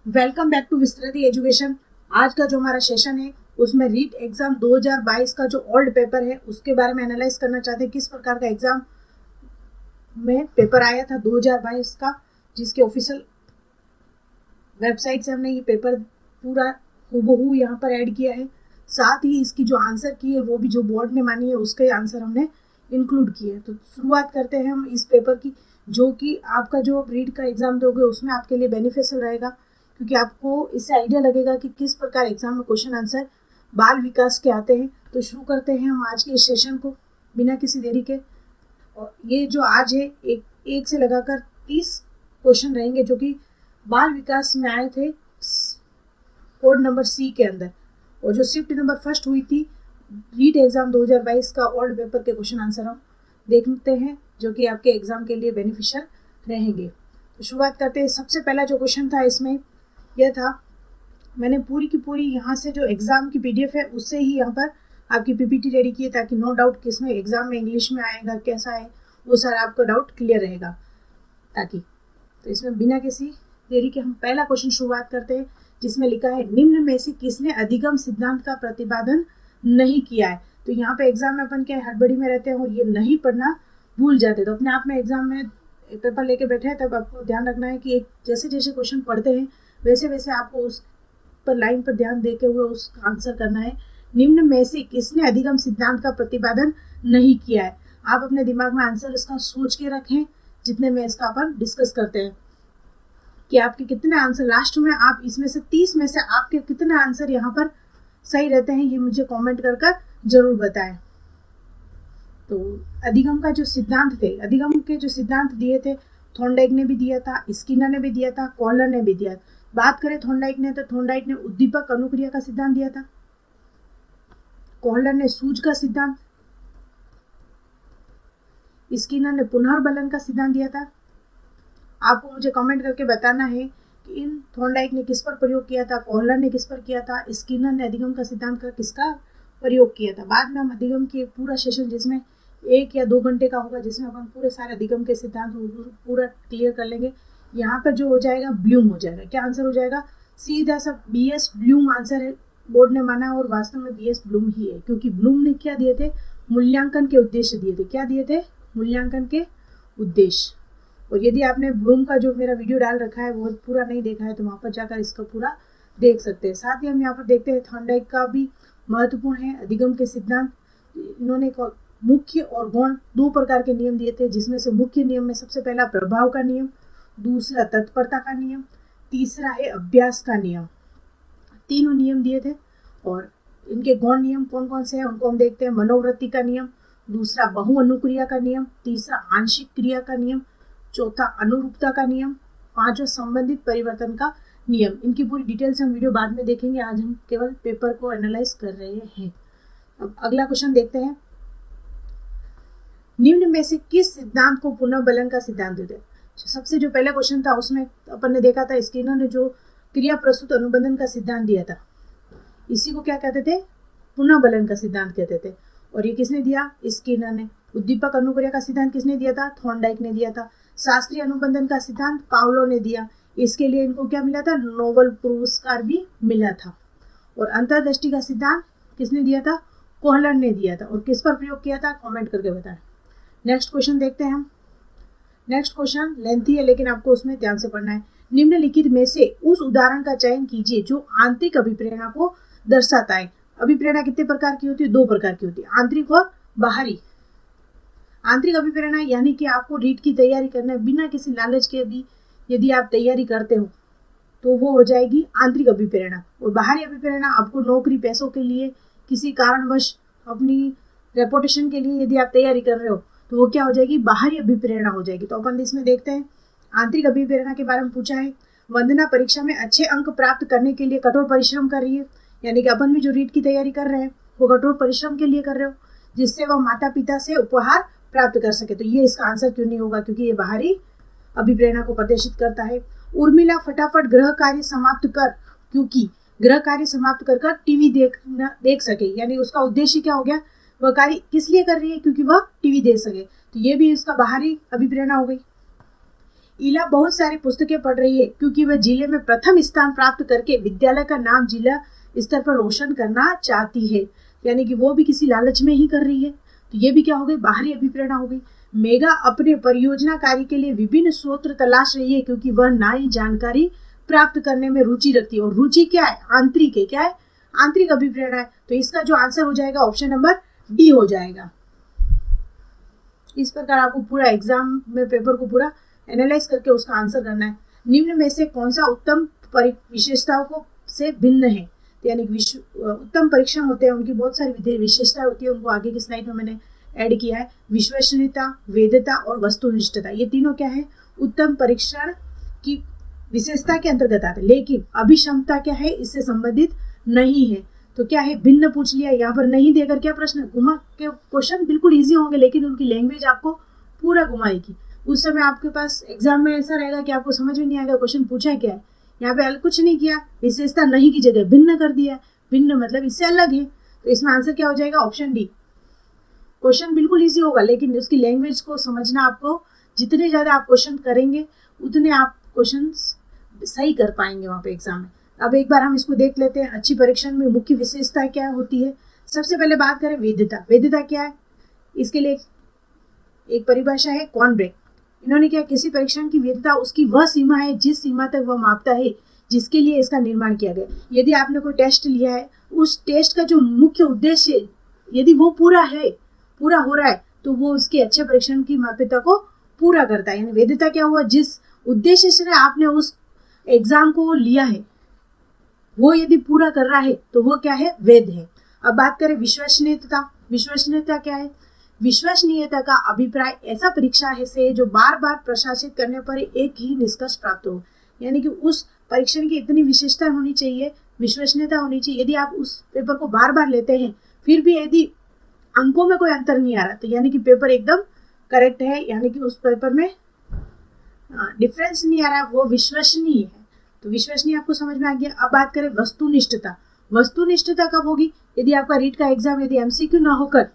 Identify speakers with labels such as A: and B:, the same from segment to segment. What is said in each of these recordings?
A: Welcome back to Vistriti Education. आज का जो हमारा सेशन है उसमें रीट एग्जाम 2022 का जो ओल्ड पेपर है उसके बारे में एनालाइज करना चाहते हैं। किस प्रकार का एग्जाम में पेपर आया था 2022 का, जिसके ऑफिशियल वेबसाइट से हमने ये पेपर पूरा हूबहू यहाँ पर ऐड किया है। साथ ही इसकी जो आंसर की है वो भी जो बोर्ड ने मानी है उसके आंसर हमने इंक्लूड किए हैं। तो शुरुआत करते हैं हम इस पेपर की, जो कि आपका जो रीट का एग्जाम दोगे उसमें आपके लिए बेनिफिशियल रहेगा, क्योंकि आपको इससे आइडिया लगेगा कि किस प्रकार एग्जाम में क्वेश्चन आंसर बाल विकास के आते हैं। तो शुरू करते हैं हम आज के इस सेशन को बिना किसी देरी के। और ये जो आज है एक से लगाकर 30 क्वेश्चन रहेंगे जो कि बाल विकास में आए थे कोड नंबर सी के अंदर। और जो शिफ्ट नंबर फर्स्ट हुई थी रीट एग्जाम 2022 का ओल्ड पेपर के क्वेश्चन आंसर हम देखते हैं, जो कि आपके एग्जाम के लिए बेनिफिशियल रहेंगे। तो शुरुआत करते हैं। सबसे पहला जो क्वेश्चन था इसमें यह था, मैंने पूरी की पूरी यहाँ से जो एग्जाम की पीडीएफ है उससे ही यहाँ पर आपकी पीपीटी रेडी की है, ताकि नो डाउट कि इसमें एग्जाम में इंग्लिश में आएगा कैसा है वो सारा आपका डाउट क्लियर रहेगा। ताकि तो इसमें बिना किसी देरी के हम पहला क्वेश्चन शुरुआत करते हैं, जिसमें लिखा है निम्न में से किसने अधिगम सिद्धांत का प्रतिपादन नहीं किया है। तो यहाँ पे एग्जाम में अपन क्या हड़बड़ी में रहते हैं और ये नहीं पढ़ना भूल जाते, तो अपने आप में एग्जाम में पेपर लेके बैठे हैं तब आपको ध्यान रखना है कि एक जैसे जैसे क्वेश्चन पढ़ते हैं वैसे वैसे आपको उस पर लाइन पर ध्यान देते हुए उसका आंसर करना है। निम्न में से किसने अधिगम सिद्धांत का प्रतिपादन नहीं किया है। आप अपने दिमाग में आंसर इसका सोच के रखें जितने में इसका अपन डिस्कस करते हैं कि आपके कितने आंसर लास्ट में, आप इसमें से 30 में से आपके कितने आंसर यहाँ पर सही रहते हैं ये मुझे कमेंट कर जरूर बताएं। तो अधिगम का जो सिद्धांत थे, अधिगम के जो सिद्धांत दिए थे थॉर्नडाइक ने भी दिया था, स्किनर ने भी दिया था, कॉलर ने भी दिया था। बात करें थॉर्नडाइक ने, तो थॉर्नडाइक ने उद्दीपक अनुक्रिया का सिद्धांत दिया था, कॉलर ने सूज का सिद्धांत, स्किनर ने पुनर्बलन का सिद्धांत दिया था। आपको मुझे कमेंट करके बताना है कि इन थॉर्नडाइक ने किस पर प्रयोग किया था, कॉलर ने किस पर किया था, स्किनर ने अधिगम का सिद्धांत का किसका प्रयोग किया था। बाद में हम अधिगम की पूरा सेशन जिसमें 1 या 2 घंटे का होगा, जिसमें अपन पूरे सारे अधिगम के सिद्धांत पूरा क्लियर कर लेंगे। यहाँ पर जो हो जाएगा ब्लूम हो जाएगा। क्या आंसर हो जाएगा? सीधा सा BS ब्लूम आंसर है, बोर्ड ने माना, और वास्तव में BS ब्लूम ही है, क्योंकि ब्लूम ने क्या दिए थे? मूल्यांकन के उद्देश्य दिए थे। क्या दिए थे? मूल्यांकन के उद्देश्य। और यदि आपने ब्लूम का जो मेरा वीडियो डाल रखा है वो पूरा नहीं देखा है तो वहाँ पर जाकर इसका पूरा देख सकते हैं। साथ ही हम यहाँ पर देखते हैं थॉर्नडाइक का भी महत्वपूर्ण है अधिगम के सिद्धांत। इन्होंने मुख्य और गौण 2 प्रकार के नियम दिए थे, जिसमें से मुख्य नियम में सबसे पहला प्रभाव का नियम, दूसरा तत्परता का नियम, तीसरा है अभ्यास का नियम। तीनों नियम दिए थे। और इनके गौण नियम कौन कौन से हैं उनको हम देखते हैं। मनोवृत्ति का नियम, दूसरा बहु अनुक्रिया का नियम, तीसरा आंशिक क्रिया का नियम, चौथा अनुरूपता का नियम, पांचवा संबंधित परिवर्तन का नियम। इनकी पूरी डिटेल्स हम वीडियो बाद में देखेंगे, आज हम केवल पेपर को एनालाइज कर रहे हैं। अब अगला क्वेश्चन देखते हैं। निम्न में से किस सिद्धांत को पुनर्बलन का सिद्धांत देते हैं। सबसे जो पहला क्वेश्चन था उसमें अपन ने देखा था स्किनर ने जो क्रिया प्रस्तुत अनुबंधन का सिद्धांत दिया था, इसी को क्या कहते थे? पुनर्बलन का सिद्धांत कहते थे। और ये किसने दिया? स्किनर ने। उद्दीपक अनुक्रिया का सिद्धांत किसने दिया था? थॉर्नडाइक ने दिया था। शास्त्रीय अनुबंधन का सिद्धांत पावलो ने दिया। इसके लिए इनको क्या मिला था? नोबेल पुरस्कार भी मिला था। और अंतर्दृष्टि का सिद्धांत किसने दिया था? कोहलर ने दिया था। और किस पर प्रयोग किया था? कमेंट करके बताएं। नेक्स्ट क्वेश्चन देखते हैं हम। नेक्स्ट क्वेश्चन लेंथी है लेकिन आपको उसमें ध्यान से पढ़ना है। निम्नलिखित में से उस उदाहरण का चयन कीजिए जो आंतरिक अभिप्रेरणा को दर्शाता है। अभिप्रेरणा कितने प्रकार की होती है? 2 प्रकार की होती है, आंतरिक और बाहरी। आंतरिक अभिप्रेरणा यानी कि आपको रीट की तैयारी करना है बिना किसी लालच के भी यदि आप तैयारी करते हो तो वो हो जाएगी आंतरिक अभिप्रेरणा। और बाहरी अभिप्रेरणा आपको नौकरी पैसों के लिए, किसी कारणवश अपनी रेपुटेशन के लिए यदि आप तैयारी कर रहे हो तो वो क्या हो जाएगी? बाहरी अभिप्रेरणा हो जाएगी। तो अपन इसमें देखते हैं आंतरिक अभिप्रेरणा के बारे में पूछा है। वंदना परीक्षा में अच्छे अंक प्राप्त करने के लिए कठोर परिश्रम कर रही है, यानी कि अपन भी जो रीट की तैयारी कर रहे हैं वो कठोर परिश्रम के लिए कर रहे हो, जिससे वह माता पिता से उपहार प्राप्त कर सके। तो ये इसका आंसर क्यों नहीं होगा? क्योंकि ये बाहरी अभिप्रेरणा को प्रदर्शित करता है। उर्मिला फटाफट गृह कार्य समाप्त कर, क्योंकि गृह कार्य समाप्त कर टीवी देख सके, यानी उसका उद्देश्य क्या हो गया? वह कार्य किस लिए कर रही है? क्योंकि वह टीवी देख सके। तो ये भी इसका बाहरी अभिप्रेरणा हो गई। इला बहुत सारी पुस्तकें पढ़ रही है क्योंकि वह जिले में प्रथम स्थान प्राप्त करके विद्यालय का नाम जिला स्तर पर रोशन करना चाहती है। यानी कि वो भी किसी लालच में ही कर रही है। तो ये भी क्या हो गई, बाहरी अभिप्रेरणा हो गई। मेगा अपने परियोजना कार्य के लिए विभिन्न स्रोत तलाश रही है क्योंकि वह नई जानकारी प्राप्त करने में रुचि रखती है। और रुचि क्या है, आंतरिक है। क्या है, आंतरिक अभिप्रेरणा है। तो इसका जो आंसर हो जाएगा ऑप्शन नंबर डी हो जाएगा। इस प्रकार आपको पूरा एग्जाम में पेपर को पूरा एनालाइज करके उसका आंसर करना है। निम्न में से कौन सा उत्तम विशेषताओं को से भिन्न है, तो यानी उत्तम परीक्षण होते हैं, उनकी बहुत सारी विशेषताएं होती है। उनको आगे की स्लाइड में मैंने ऐड किया है। विश्वसनीयता, वैधता और वस्तुनिष्ठता, ये तीनों क्या है, उत्तम परीक्षण की विशेषता के अंतर्गत आते हैं। लेकिन अभिक्षमता क्या है, इससे संबंधित नहीं है। तो क्या है, भिन्न पूछ लिया, यहाँ पर नहीं देकर क्या प्रश्न घुमा के क्वेश्चन बिल्कुल इजी होंगे, लेकिन उनकी लैंग्वेज आपको पूरा घुमाएगी। उस समय आपके पास एग्जाम में ऐसा रहेगा कि आपको समझ में नहीं आएगा क्वेश्चन पूछा क्या है। यहाँ पे कुछ नहीं किया, विशेषता नहीं की जगह भिन्न कर दिया। भिन्न मतलब इससे अलग है। तो इसमें आंसर क्या हो जाएगा, ऑप्शन डी। क्वेश्चन बिल्कुल इजी होगा, लेकिन उसकी लैंग्वेज को समझना, आपको जितने ज्यादा आप क्वेश्चन करेंगे उतने आप क्वेश्चन सही कर पाएंगे वहाँ पे एग्जाम में। अब एक बार हम इसको देख लेते हैं, अच्छी परीक्षण में मुख्य विशेषता क्या होती है। सबसे पहले बात करें वैधता। वैधता क्या है, इसके लिए एक परिभाषा है कॉर्नब्रेक। इन्होंने क्या, किसी परीक्षण की वैधता उसकी वह सीमा है जिस सीमा तक वह मापता है जिसके लिए इसका निर्माण किया गया। यदि आपने कोई टेस्ट लिया है, उस टेस्ट का जो मुख्य उद्देश्य यदि वो पूरा हो रहा है, तो वो उसके अच्छे परीक्षण की मान्यता को पूरा करता है। यानी वैधता क्या हुआ, जिस उद्देश्य से आपने उस एग्जाम को लिया है वो यदि पूरा कर रहा है तो वो क्या है, वैध है। अब बात करें विश्वसनीयता। विश्वसनीयता क्या है, विश्वसनीयता का अभिप्राय ऐसा परीक्षा है से जो बार बार प्रशासित करने पर एक ही निष्कर्ष प्राप्त हो। यानी कि उस परीक्षण की इतनी विशेषता होनी चाहिए, विश्वसनीयता होनी चाहिए। यदि आप उस पेपर को बार बार लेते हैं, फिर भी यदि अंकों में कोई अंतर नहीं आ रहा, तो यानी कि पेपर एकदम करेक्ट है, यानी कि उस पेपर में डिफरेंस नहीं आ रहा, वो विश्वसनीय है। तो विश्वसनीय आपको समझ में आ गया। अब बात करें वस्तुनिष्ठता। वस्तुनिष्ठता कब होगी, यदि आपका रीट का एग्जाम यदि एमसीक्यू ना होकर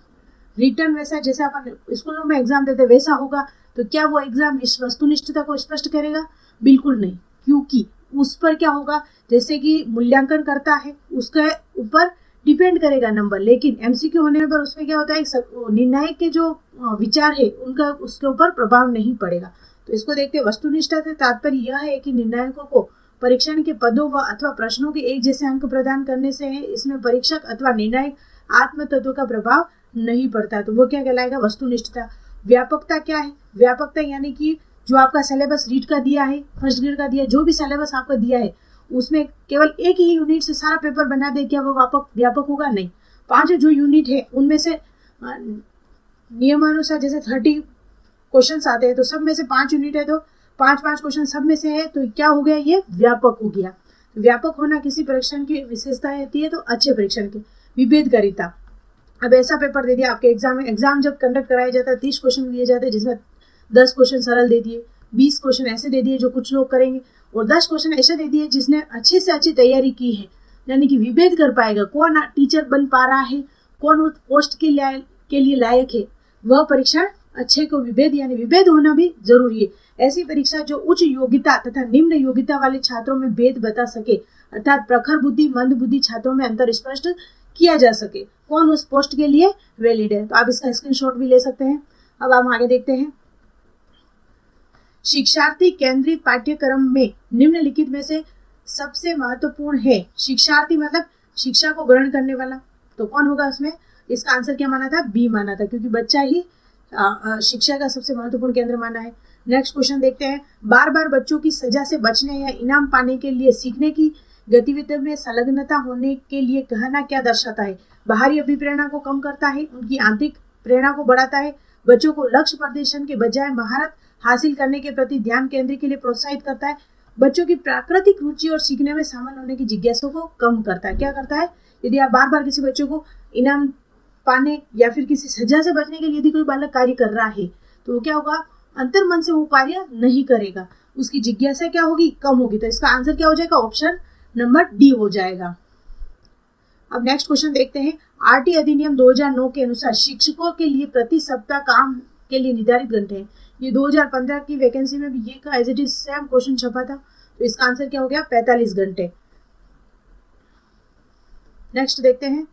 A: रिटर्न वैसा जैसे अपन स्कूलों में एग्जाम देते वैसा होगा, तो क्या वो एग्जाम इस वस्तुनिष्ठता को स्पष्ट करेगा, बिल्कुल नहीं। क्योंकि उस पर क्या होगा, जैसे कि मूल्यांकन करता है उसके ऊपर डिपेंड करेगा नंबर, लेकिन एमसीक्यू होने पर उसमें क्या होता है, निर्णायक के जो विचार है उनका उसके ऊपर प्रभाव नहीं पड़ेगा। तो इसको देखते हैं, वस्तुनिष्ठता से तात्पर्य यह है कि निर्णायकों को परीक्षण के पदों व अथवा प्रश्नों के एक जैसे अंक प्रदान करने से है, इसमें परीक्षक अथवा निर्णायक आत्म तत्व का प्रभाव नहीं पड़ता। तो वो क्या कहलाएगा, वस्तुनिष्ठता। व्यापकता क्या है, व्यापकता यानी कि जो आपका सिलेबस रीट का दिया है, फर्स्ट ग्रेड का दिया, जो भी सिलेबस आपका दिया है उसमें केवल एक ही यूनिट से सारा पेपर बना दे, क्या वो व्यापक होगा, नहीं। 5 जो यूनिट है उनमें से नियमानुसार जैसे 30 क्वेश्चन आते हैं, तो सब में से 5 यूनिट है, तो 5 क्वेश्चन सब में से है, तो क्या हो गया, ये व्यापक हो गया। तो व्यापक होना किसी परीक्षण की विशेषता होती है। तो अच्छे परीक्षण की विभेदकारिता। अब ऐसा पेपर दे दिया आपके एग्जाम में, एग्जाम जब कंडक्ट कराया जाता है 30 क्वेश्चन दिए जाते हैं, जिसमें 10 क्वेश्चन सरल दे दिए, 20 क्वेश्चन ऐसे दे दिए जो कुछ लोग करेंगे, और 10 क्वेश्चन ऐसे दे दिए जिसने अच्छे से अच्छी तैयारी की है। यानी कि विभेद कर पाएगा कौन टीचर बन पा रहा है, कौन उस पोस्ट के लिए लायक है, वह परीक्षण अच्छे को विभेद, यानी विभेद होना भी जरूरी है। ऐसी परीक्षा जो उच्च योग्यता तथा निम्न योग्यता वाले छात्रों में भेद बता सके, अर्थात प्रखर बुद्धि मंद बुद्धि छात्रों में अंतर स्पष्ट किया जा सके, कौन उस पोस्ट के लिए वैलिड है। तो आप इसका स्क्रीनशॉट भी ले सकते हैं। अब हम आगे देखते हैं, शिक्षार्थी केंद्रित पाठ्यक्रम में निम्नलिखित में से सबसे महत्वपूर्ण है। शिक्षार्थी मतलब शिक्षा को ग्रहण करने वाला, तो कौन होगा उसमें, इसका आंसर क्या माना था, बी माना था, क्योंकि बच्चा ही शिक्षा का सबसे महत्वपूर्ण केंद्र माना है। नेक्स्ट क्वेश्चन देखते हैं, बार बार बच्चों की सजा से बचने या इनाम पाने के लिए सीखने की गतिविधियों में संलग्नता होने के लिए कहना क्या दर्शाता है। बाहरी अभिप्रेरणा को कम करता है, उनकी आंतरिक प्रेरणा को बढ़ाता है, बच्चों को लक्ष्य प्रदर्शन के बजाय महारत हासिल करने के प्रति ध्यान केंद्रित के लिए प्रोत्साहित करता है, बच्चों की प्राकृतिक रुचि और सीखने में शामिल होने की जिज्ञासा को कम करता है। क्या करता है, यदि आप बार बार किसी बच्चों को इनाम पाने या फिर किसी सजा से बचने के लिए यदि कोई बालक कार्य कर रहा है, तो क्या होगा, अंतर मन से वो कार्य नहीं करेगा, उसकी जिज्ञासा क्या होगी, कम होगी। तो इसका आंसर क्या हो जाएगा, ऑप्शन नंबर डी हो जाएगा। अब नेक्स्ट क्वेश्चन देखते हैं, आरटी अधिनियम 2009 के अनुसार शिक्षकों के लिए प्रति सप्ताह काम के लिए निर्धारित घंटे हैं। ये 2015 की वैकेंसी में भी ये का as it is same question छपा था। तो इसका आंसर क्या हो गया, 45 घंटे। नेक्स्ट देखते हैं,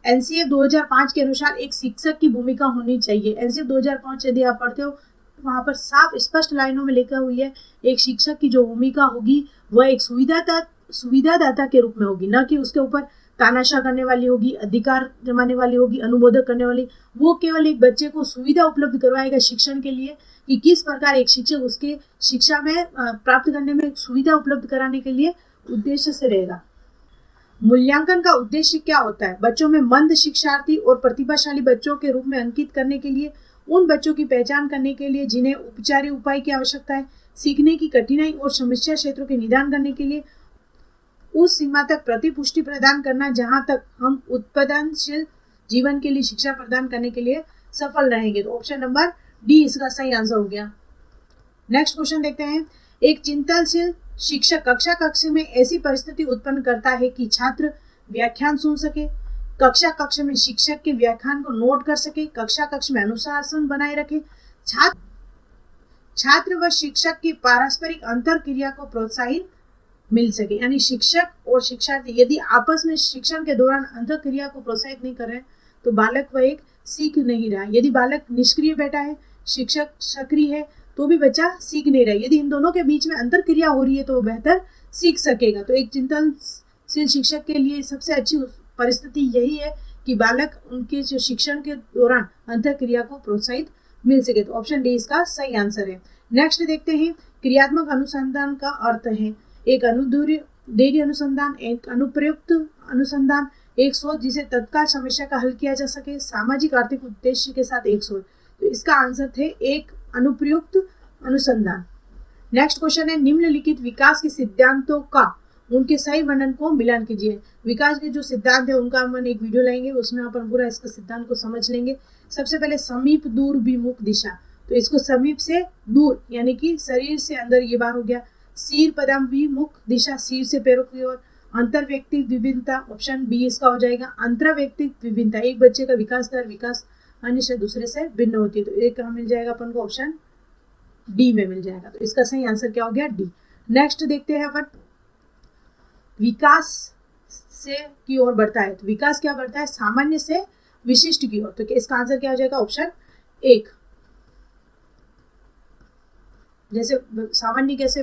A: एनसीएफ 2005 के अनुसार एक शिक्षक की भूमिका होनी चाहिए। एनसीएफ 2005 यदि आप पढ़ते हो वहां पर साफ स्पष्ट लाइनों में लिखा हुई है, एक शिक्षक की जो भूमिका होगी वह एक सुविधादाता के रूप में होगी, न कि उसके ऊपर तानाशाह करने वाली होगी, अधिकार जमाने वाली होगी, अनुमोदक करने वाली। वो केवल एक बच्चे को सुविधा उपलब्ध करवाएगा शिक्षण के लिए, कि किस प्रकार एक शिक्षक उसके शिक्षा में प्राप्त करने में सुविधा उपलब्ध कराने के लिए उद्देश्य से रहेगा। मूल्यांकन का उद्देश्य क्या होता है, बच्चों में मंद शिक्षार्थी और प्रतिभाशाली बच्चों के रूप में अंकित करने के लिए, उन बच्चों की पहचान करने के लिए जिन्हें उपचारिक उपाय की आवश्यकता है, सीखने की कठिनाई और समस्या क्षेत्रों के निदान करने के लिए, उस सीमा तक प्रतिपुष्टि प्रदान करना जहां तक हम उत्पादनशील जीवन के लिए शिक्षा प्रदान करने के लिए सफल रहेंगे। तो ऑप्शन नंबर डी इसका सही आंसर हो गया। नेक्स्ट क्वेश्चन देखते हैं, एक चिंतनशील शिक्षक कक्षा कक्ष में ऐसी परिस्थिति उत्पन्न करता है कि छात्र व्याख्यान सुन सके, कक्षा कक्ष में शिक्षक के व्याख्यान को नोट कर सके, कक्षा कक्ष में अनुशासन बनाए रखे, छात्र व शिक्षक की पारस्परिक अंतर क्रिया को प्रोत्साहित मिल सके। यानी शिक्षक और शिक्षार्थी यदि आपस में शिक्षण के दौरान अंतर क्रिया को प्रोत्साहित नहीं कर रहे तो बालक वह एक सीख नहीं रहा। यदि बालक निष्क्रिय बैठा है, शिक्षक सक्रिय है, तो भी बच्चा सीख नहीं रहा। यदि इन दोनों के बीच में अंतर क्रिया हो रही है तो वो बेहतर सीख सकेगा। तो एक चिंतनशील शिक्षक के लिए सबसे अच्छी परिस्थिति यही है कि बालक उनके जो शिक्षण के दौरान अंतर क्रिया को प्रोत्साहित मिल सके। तो ऑप्शन डी इसका सही आंसर है। नेक्स्ट देखते हैं, क्रियात्मक अनुसंधान का अर्थ है एक अनुदेरी अनुसंधान, एक अनुप्रयुक्त अनुसंधान, एक शोध जिसे तत्काल समस्या का हल किया जा सके, सामाजिक आर्थिक उद्देश्य के साथ एक शोध। तो इसका आंसर थे एक अनुप्रयुक्त अनुसंधान। नेक्स्ट क्वेश्चन है, निम्नलिखित विकास के सिद्धांतों का उनके सही वर्णन को मिलान कीजिए। विकास के जो सिद्धांत है उनका हम एक वीडियो लाएंगे, उसमें अपन पूरा इसका सिद्धांत को समझ लेंगे। सबसे पहले समीप दूर विमुख दिशा, तो इसको समीप से दूर यानी कि शरीर से अंदर ये बार हो गया। सिर पदाभिमुख दिशा, सिर से पैरों की ओर। अंतर व्यक्तिक विभिन्नता, ऑप्शन बी इसका हो जाएगा। अंतर व्यक्तिक विभिन्नता, एक बच्चे का विकास दर विकास अन्य से दूसरे से भिन्न होती है। तो एक कहाँ मिल जाएगा अपन को, ऑप्शन डी में मिल जाएगा। तो इसका सही आंसर क्या हो गया, डी। नेक्स्ट देखते हैं अपन, विकास से की ओर बढ़ता है। तो विकास क्या बढ़ता है, सामान्य से विशिष्ट की ओर। तो इसका आंसर क्या हो जाएगा, ऑप्शन एक। जैसे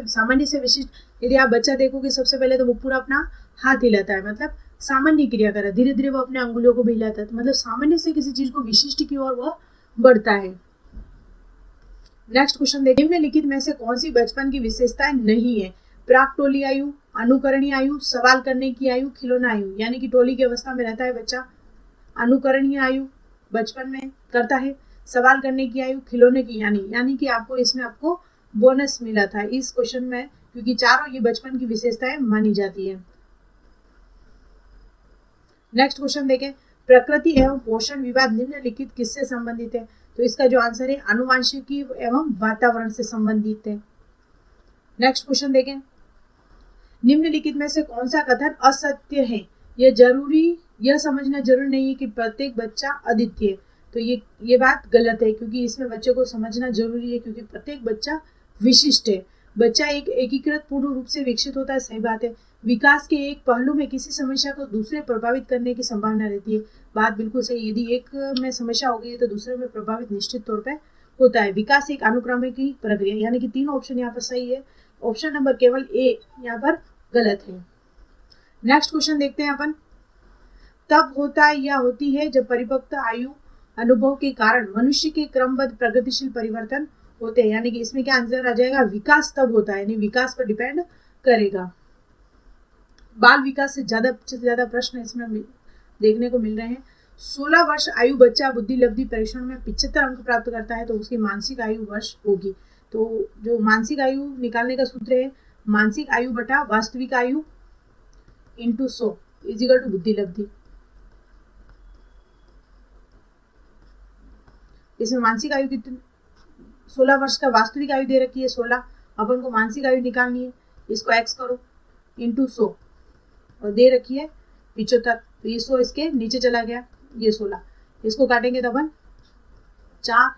A: सामान्य से विशिष्ट, यदि आप बच्चा देखोगे सबसे पहले तो वो पूरा अपना हाथ हिलाता है, मतलब सामान्य क्रिया कर रहा है। धीरे धीरे वो अपने अंगुलियों को भी हिलाता है, तो मतलब सामान्य से किसी चीज को विशिष्ट की ओर वो बढ़ता है। नेक्स्ट क्वेश्चन देखिए, निम्नलिखित में से कौन सी बचपन की विशेषताएं नहीं है। प्राक टोली आयु, अनुकरणीय आयु, सवाल करने की आयु, खिलौना आयु। यानी कि टोली की अवस्था में रहता है बच्चा, अनुकरणीय आयु बचपन में करता है, सवाल करने की आयु, खिलौने की, यानी कि आपको इसमें आपको बोनस मिला था इस क्वेश्चन में, क्योंकि चारों ये बचपन की विशेषताएं मानी जाती है। नेक्स्ट क्वेश्चन देखें, प्रकृति एवं पोषण विवाद निम्नलिखित किससे संबंधित है। तो इसका जो आंसर है आनुवांशिकी एवं वातावरण से संबंधित है। नेक्स्ट क्वेश्चन देखें, निम्नलिखित में से कौन सा कथन असत्य है। यह समझना जरूरी नहीं है कि प्रत्येक बच्चा अद्वितीय है। तो ये बात गलत है, क्योंकि इसमें बच्चे को समझना जरूरी है, क्योंकि प्रत्येक बच्चा विशिष्ट है। बच्चा एक एकीकृत पूर्ण रूप से विकसित होता है, सही बात है। विकास के एक पहलू में किसी समस्या को दूसरे प्रभावित करने की संभावना रहती है, बात बिल्कुल सही। यदि एक में समस्या हो गई है तो दूसरे में प्रभावित निश्चित तौर पर होता है। विकास एक अनुक्रमिक प्रक्रिया, यानी कि तीनों ऑप्शन यहाँ पर सही है। ऑप्शन नंबर केवल ए यहाँ पर गलत है। नेक्स्ट क्वेश्चन देखते हैं अपन, तब होता है या होती है जब परिपक्व आयु अनुभव के कारण मनुष्य के क्रमबद्ध प्रगतिशील परिवर्तन होते हैं। यानी कि इसमें क्या आंसर आ जाएगा, विकास तब होता है, यानी विकास पर डिपेंड करेगा। बाल विकास से ज्यादा प्रश्न इसमें देखने को मिल रहे हैं। 16 वर्ष आयु बच्चा बुद्धि लब्धि परीक्षण में 75 अंक प्राप्त करता है तो उसकी मानसिक आयु वर्ष होगी। तो जो मानसिक आयु निकालने का सूत्र है, मानसिक आयु बटा वास्तविक आयु इंटू 100 इजिकल टू बुद्धि लब्धि। इसमें मानसिक आयु कितनी, 16 वर्ष का वास्तविक आयु दे रखी है 16, अपन को मानसिक आयु निकालनी है, इसको x करो इंटू 100 और दे रखी है 75। तो ये 100 इसके नीचे चला गया, ये 16, इसको काटेंगे तो अपन 4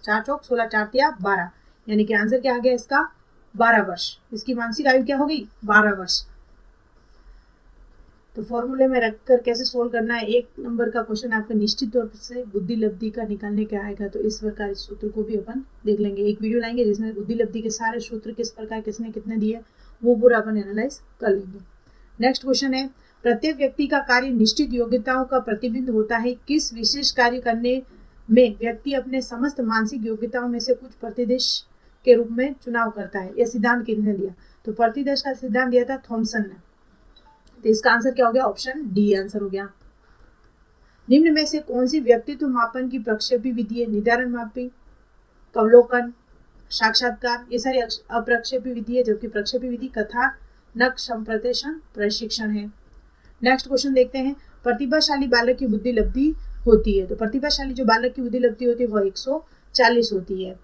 A: 4 चौक 16, 4 तिया 12, यानी कि आंसर क्या आ गया इसका 12 वर्ष। इसकी मानसिक आयु क्या होगी 12 वर्ष। तो फॉर्मूले में रखकर कैसे सोल्व करना है, 1 नंबर का क्वेश्चन आपका निश्चित तौर से बुद्धि लब्धि का निकालने का आएगा। तो इस प्रकार इस सूत्र को भी अपन देख लेंगे, एक वीडियो लाएंगे जिसमें बुद्धि लब्धि के सारे सूत्र किस प्रकार किसने कितने दिए वो पूरा अपन एनालाइज कर लेंगे। नेक्स्ट क्वेश्चन है, प्रत्येक व्यक्ति का कार्य निश्चित योग्यताओं का प्रतिबिंब होता है, किस विशेष कार्य करने में व्यक्ति अपने समस्त मानसिक योग्यताओं में से कुछ प्रतिदेश के रूप में चुनाव करता है। यह सिद्धांत किसने दिया, तो प्रतिदेश का सिद्धांत दिया था थॉमसन ने। तो इसका आंसर क्या हो गया, ऑप्शन डी आंसर हो गया। निम्न में से कौन सी व्यक्तित्व मापन की प्रक्षेपी विधि है, निर्धारण मापी, अवलोकन, साक्षात्कार, ये सारी अप्रक्षेपी विधि है, जबकि प्रक्षेपी विधि कथानक संप्रेषण प्रशिक्षण है। नेक्स्ट क्वेश्चन देखते हैं, प्रतिभाशाली बालक की बुद्धि लब्धि होती है। तो प्रतिभाशाली जो बालक की बुद्धि लब्धि होती है वो 140 होती है।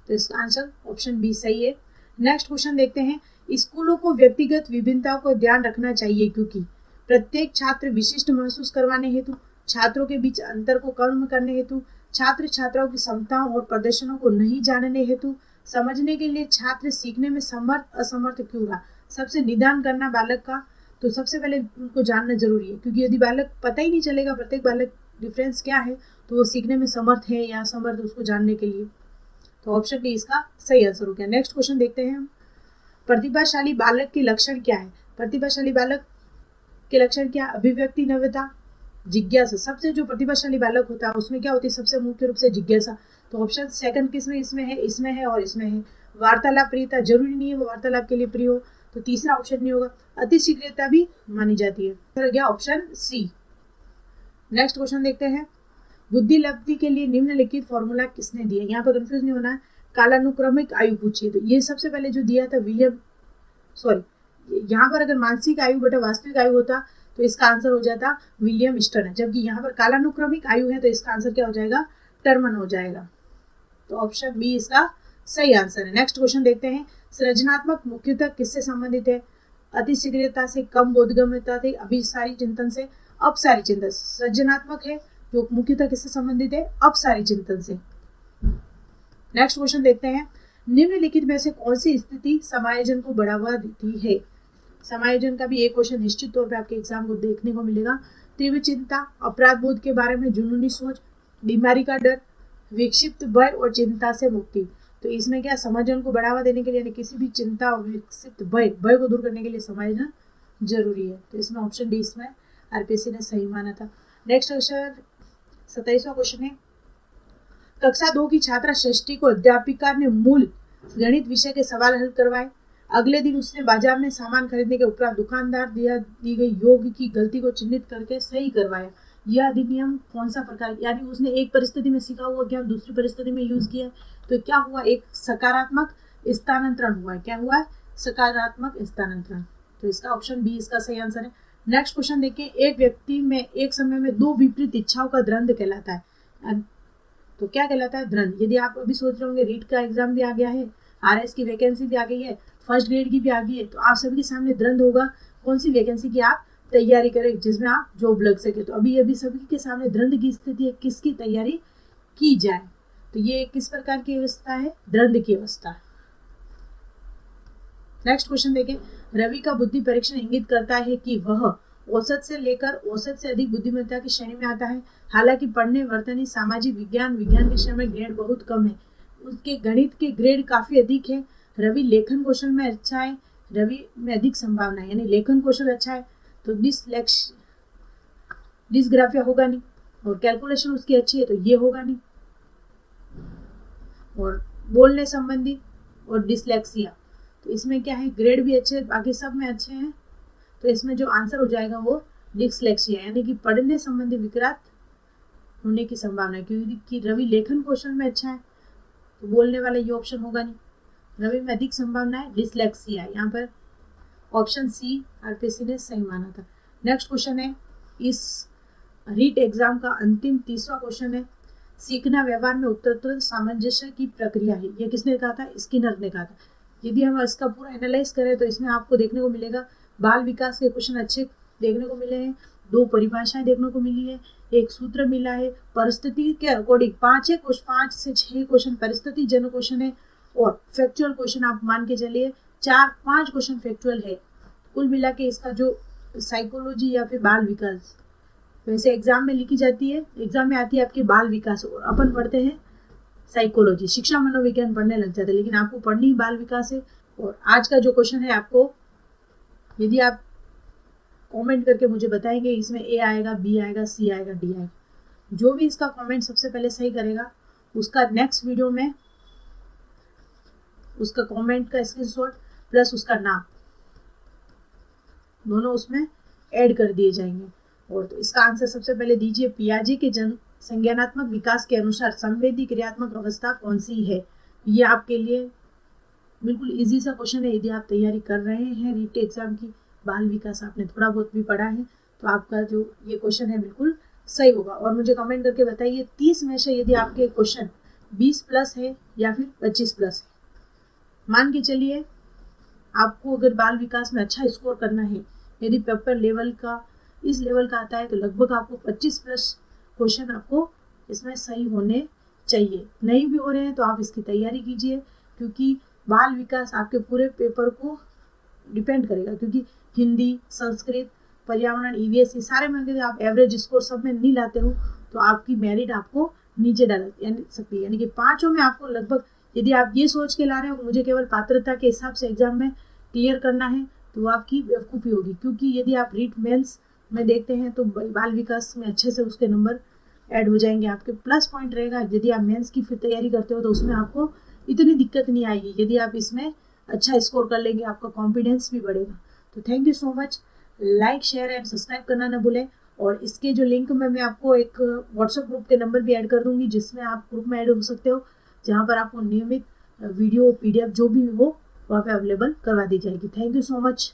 A: तो इसका आंसर ऑप्शन बी सही है। नेक्स्ट क्वेश्चन देखते हैं, स्कूलों को व्यक्तिगत विभिन्नताओं को ध्यान रखना चाहिए क्योंकि प्रत्येक छात्र विशिष्ट महसूस करवाने हेतु, छात्रों के बीच अंतर को कम करने हेतु, छात्र छात्राओं की क्षमताओं और प्रदर्शनों को नहीं जानने हेतु, समझने के लिए छात्र सीखने में समर्थ असमर्थ क्यों रहा, सबसे निदान करना बालक का। तो सबसे पहले उनको जानना जरूरी है, क्योंकि यदि बालक पता ही नहीं चलेगा प्रत्येक बालक डिफरेंस क्या है तो वो सीखने में समर्थ है या असमर्थ उसको जानने के लिए। तो ऑप्शन डी इसका सही आंसर हो गया। नेक्स्ट क्वेश्चन देखते हैं हम, प्रतिभाशाली बालक के लक्षण क्या है। प्रतिभाशाली बालक के लक्षण क्या, अभिव्यक्ति नव्यता, जिज्ञासा। सबसे जो प्रतिभाशाली बालक होता है उसमें क्या होती है, सबसे मुख्य रूप से जिज्ञासा। तो ऑप्शन सेकंड किसमें, इसमें है, इसमें है और इसमें है। वार्तालाप प्रियता, जरूरी नहीं है वो वार्तालाप के लिए प्रिय हो, तो तीसरा ऑप्शन नहीं होगा। अति शीघ्रता भी मानी जाती है, तो गया ऑप्शन सी। नेक्स्ट क्वेश्चन देखते हैं, बुद्धि लब्धि के लिए निम्नलिखित फॉर्मूला किसने दिया। यहाँ पर कंफ्यूज नहीं होना है, कालानुक्रमिक आयु पूछिए। तो ये सबसे पहले जो दिया था यहाँ पर अगर मानसिक आयु बटा वास्तविक आयु होता तो इसका आंसर हो जाता विलियम स्टर्न है, जबकि यहाँ पर कालानुक्रमिक आयु है तो इसका आंसर क्या हो जाएगा, टर्मन हो जाएगा। तो ऑप्शन बी इसका सही आंसर है। नेक्स्ट क्वेश्चन देखते हैं, सृजनात्मक मुख्यतः किससे संबंधित है, अति शीघ्रता से, कम बोधगम्यता से, अभिसारी चिंतन से, अपसारी चिंतन। सृजनात्मक है जो मुख्यतः किससे संबंधित है, अपसारी चिंतन से। नेक्स्ट क्वेश्चन देखते हैं, निम्नलिखित में से कौन सी स्थिति समायोजन को बढ़ावा देती है। समायोजन का भी एक क्वेश्चन निश्चित तौर पे आपके एग्जाम को देखने को मिलेगा। तीव्र चिंता, अपराध बोध के बारे में जुनूनी सोच, बीमारी का डर, विक्षिप्त भय और चिंता से मुक्ति। तो इसमें क्या, समायोजन को बढ़ावा देने के लिए यानी किसी भी चिंता और विक्षिप्त भय को दूर करने के लिए समायोजन जरूरी है। तो इसमें ऑप्शन डी इसमें आरपीएससी ने सही माना था। नेक्स्ट क्वेश्चन 27वां क्वेश्चन है, कक्षा 2 की छात्रा षष्ठी को अध्यापिका ने मूल गणित विषय के सवाल हल करवाए। अगले दिन उसने बाजार में सामान खरीदने के उपरांत दुकानदार दी गई योग की गलती को चिन्हित करके सही करवाया। यह अधिनियम कौन सा प्रकार, यानी उसने एक परिस्थिति में सीखा हुआ ज्ञान दूसरी परिस्थिति में यूज किया, तो क्या हुआ, एक सकारात्मक स्थानांतरण हुआ है। क्या हुआ है, सकारात्मक स्थानांतरण। तो इसका ऑप्शन बी इसका सही आंसर है। नेक्स्ट क्वेश्चन देखिए, एक व्यक्ति में एक समय में 2 विपरीत इच्छाओं का द्वंद्व कहलाता है। तो क्या कहलाता है, द्वंद्व। यदि आप अभी सोच रहे होंगे रीट का एग्जाम भी आ गया है, आरएस की वैकेंसी भी आ गई है, फर्स्ट ग्रेड की भी आ गई है, तो आप सभी के सामने द्वंद्व होगा कौन सी वैकेंसी की आप तैयारी करें जिसमें आप जॉब लग सके। तो अभी सभी के सामने द्वंद्व की स्थिति है, किसकी तैयारी की जाए। तो ये किस प्रकार की अवस्था है, द्वंद्व की अवस्था। नेक्स्ट क्वेश्चन देखें, रवि का बुद्धि परीक्षण इंगित करता है कि वह औसत से लेकर औसत से अधिक बुद्धिमत्ता की श्रेणी में आता है। हालांकि पढ़ने, वर्तनी, सामाजिक विज्ञान के विषय में ग्रेड बहुत कम है, उसके गणित के ग्रेड काफी अधिक है। रवि लेखन कौशल में अच्छा है, रवि में अधिक संभावना है, यानी लेखन कौशल अच्छा है तो डिस्ग्राफिया होगा नहीं, और कैलकुलेशन उसकी अच्छी है तो ये होगा नहीं, और बोलने संबंधी और डिसलेक्सिया, तो इसमें क्या है, ग्रेड भी अच्छे, बाकी सब में अच्छे हैं, तो इसमें जो आंसर हो जाएगा वो डिसलेक्सिया, यानी कि पढ़ने संबंधी विकृत होने की संभावना है। क्योंकि रवि लेखन कौशल में अच्छा है तो बोलने वाला ये ऑप्शन होगा नहीं। रवि में अधिक संभावना है डिसलेक्सिया, यहाँ पर ऑप्शन सी आरपीएससी ने सही माना था। नेक्स्ट क्वेश्चन है, इस रीट एग्जाम का अंतिम 30वां क्वेश्चन है, सीखना व्यवहार में उत्तरोत्तर सामंजस्य की प्रक्रिया है। ये किसने कहा था, स्किनर ने कहा था। यदि हम इसका पूरा एनालाइज करें तो इसमें आपको देखने को मिलेगा बाल विकास के क्वेश्चन अच्छे देखने को मिले हैं, 2 परिभाषाएं देखने को मिली है, एक सूत्र मिला है, परिस्थिति के अकॉर्डिंग 5 से 6 क्वेश्चन परिस्थिति जन क्वेश्चन है और फैक्चुअल क्वेश्चन आप मान के चलिए 4-5 क्वेश्चन फैक्चुअल है। कुल मिला के इसका जो साइकोलॉजी या फिर बाल विकास वैसे एग्जाम में लिखी जाती है, एग्जाम में आती है आपके बाल विकास और अपन पढ़ते हैं साइकोलॉजी, शिक्षा मनोविज्ञान पढ़ने लग जाते हैं, लेकिन आपको पढ़नी बाल विकास है। और आज का जो क्वेश्चन है आपको, यदि आप कमेंट करके मुझे बताएंगे इसमें ए आएगा, बी आएगा, सी आएगा, डी आएगा, जो भी इसका कमेंट सबसे पहले सही करेगा उसका नेक्स्ट वीडियो में उसका कमेंट का स्क्रीनशॉट प्लस उसका नाम दोनों उसमें ऐड कर दिए जाएंगे। और तो इसका आंसर सबसे पहले दीजिए, पियाजे के जन संज्ञानात्मक विकास के अनुसार संवेदी क्रियात्मक अवस्था कौन सी है। ये आपके लिए बिल्कुल इजी सा क्वेश्चन है। यदि आप तैयारी कर रहे हैं रीट एग्जाम की, बाल विकास आपने थोड़ा बहुत भी पढ़ा है, तो आपका जो ये क्वेश्चन है बिल्कुल सही होगा। और मुझे कमेंट करके बताइए 30 में से यदि आपके क्वेश्चन 20 प्लस है या फिर 25 प्लस है। मान के चलिए आपको अगर बाल विकास में अच्छा स्कोर करना है, यदि पेपर लेवल का इस लेवल का आता है, तो लगभग आपको 25 प्लस क्वेश्चन आपको इसमें सही होने चाहिए। नहीं भी हो रहे हैं तो आप इसकी तैयारी कीजिए, क्योंकि बाल विकास आपके पूरे पेपर को डिपेंड करेगा। क्योंकि हिंदी, संस्कृत, पर्यावरण, ईवीएस ये सारे में अगर आप एवरेज स्कोर सब में नहीं लाते हो तो आपकी मेरिट आपको नीचे डाल सकती है। यानी कि 5 में आपको लगभग, यदि आप ये सोच के ला रहे हो मुझे केवल पात्रता के हिसाब से एग्जाम में क्लियर करना है, तो आपकी बेवकूफ़ी होगी। क्योंकि यदि आप रीट मेंस में देखते हैं तो बाल विकास में अच्छे से उसके नंबर ऐड हो जाएंगे, आपके प्लस पॉइंट रहेगा। यदि आप मेंस की फिर तैयारी करते हो तो उसमें आपको इतनी दिक्कत नहीं आएगी। यदि आप इसमें अच्छा स्कोर कर लेंगे, आपका कॉन्फिडेंस भी बढ़ेगा। तो thank you so much. Like, share and subscribe करना ना भूलें। और इसके जो लिंक में मैं आपको एक व्हाट्सएप ग्रुप के नंबर भी ऐड कर दूंगी, जिसमें आप ग्रुप में ऐड हो सकते हो, जहाँ पर आपको नियमित वीडियो, PDF जो भी हो वहाँ पे अवेलेबल करवा दी जाएगी। Thank you so much.